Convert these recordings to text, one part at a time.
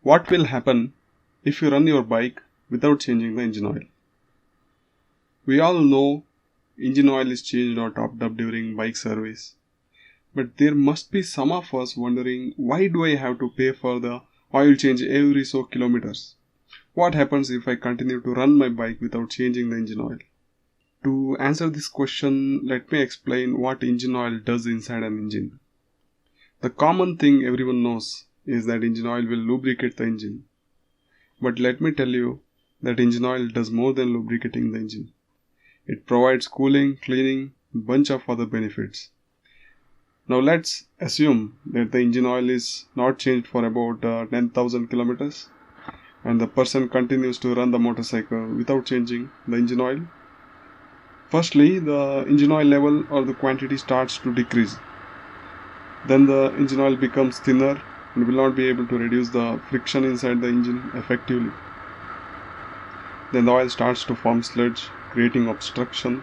What will happen if you run your bike without changing the engine oil? We all know engine oil is changed or topped up during bike service. But there must be some of us wondering, why do I have to pay for the oil change every so kilometers? What happens if I continue to run my bike without changing the engine oil? To answer this question, let me explain what engine oil does inside an engine. The common thing everyone knows is that engine oil will lubricate the engine. But let me tell you that engine oil does more than lubricating the engine. It provides cooling, cleaning, and a bunch of other benefits. Now let's assume that the engine oil is not changed for about 10,000 kilometers and the person continues to run the motorcycle without changing the engine oil. Firstly, the engine oil level or the quantity starts to decrease. Then the engine oil becomes thinner and will not be able to reduce the friction inside the engine effectively. Then the oil starts to form sludge, creating obstruction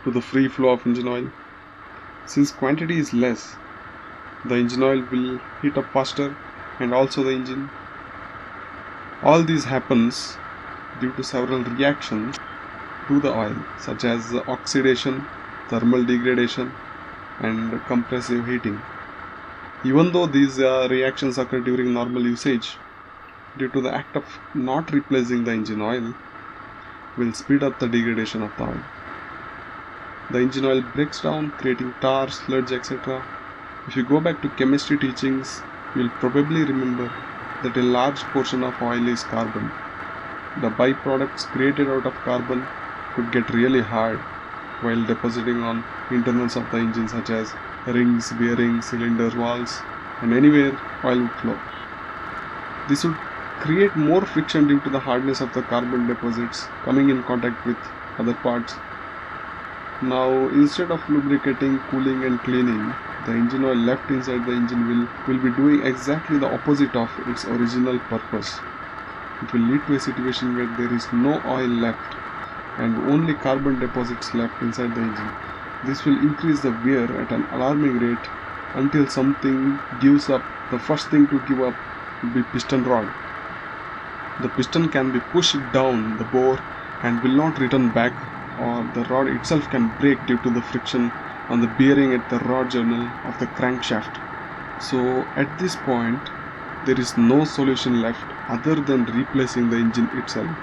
to the free flow of engine oil. Since quantity is less, the engine oil will heat up faster and also the engine. All this happens due to several reactions to the oil, such as oxidation, thermal degradation, and compressive heating. Even though these reactions occur during normal usage, due to the act of not replacing the engine oil, will speed up the degradation of the oil. The engine oil breaks down, creating tar, sludge, etc. If you go back to chemistry teachings, you will probably remember that a large portion of oil is carbon. The byproducts created out of carbon could get really hard while depositing on internals of the engine, such as rings, bearings, cylinders, valves, and anywhere oil would flow. This would create more friction due to the hardness of the carbon deposits coming in contact with other parts. Now, instead of lubricating, cooling and cleaning, the engine oil left inside the engine will be doing exactly the opposite of its original purpose. It will lead to a situation where there is no oil left and only carbon deposits left inside the engine. This will increase the wear at an alarming rate until something gives up. The first thing to give up will be piston rod. The piston can be pushed down the bore and will not return back, or the rod itself can break due to the friction on the bearing at the rod journal of the crankshaft. So at this point, there is no solution left other than replacing the engine itself.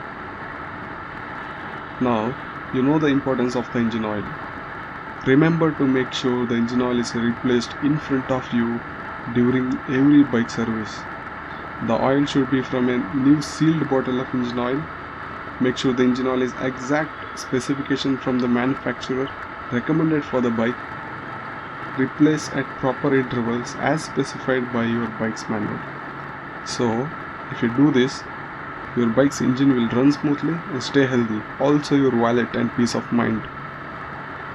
Now, you know the importance of the engine oil. Remember to make sure the engine oil is replaced in front of you during every bike service. The oil should be from a new sealed bottle of engine oil. Make sure the engine oil is exact specification from the manufacturer recommended for the bike. Replace at proper intervals as specified by your bike's manual. So, if you do this, your bike's engine will run smoothly and stay healthy. Also your wallet and peace of mind.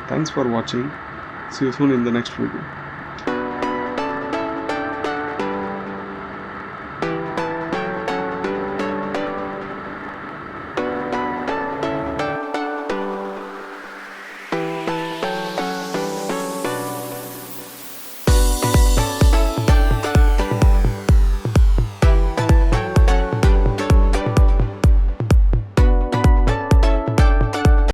Thanks for watching. See you soon in the next video.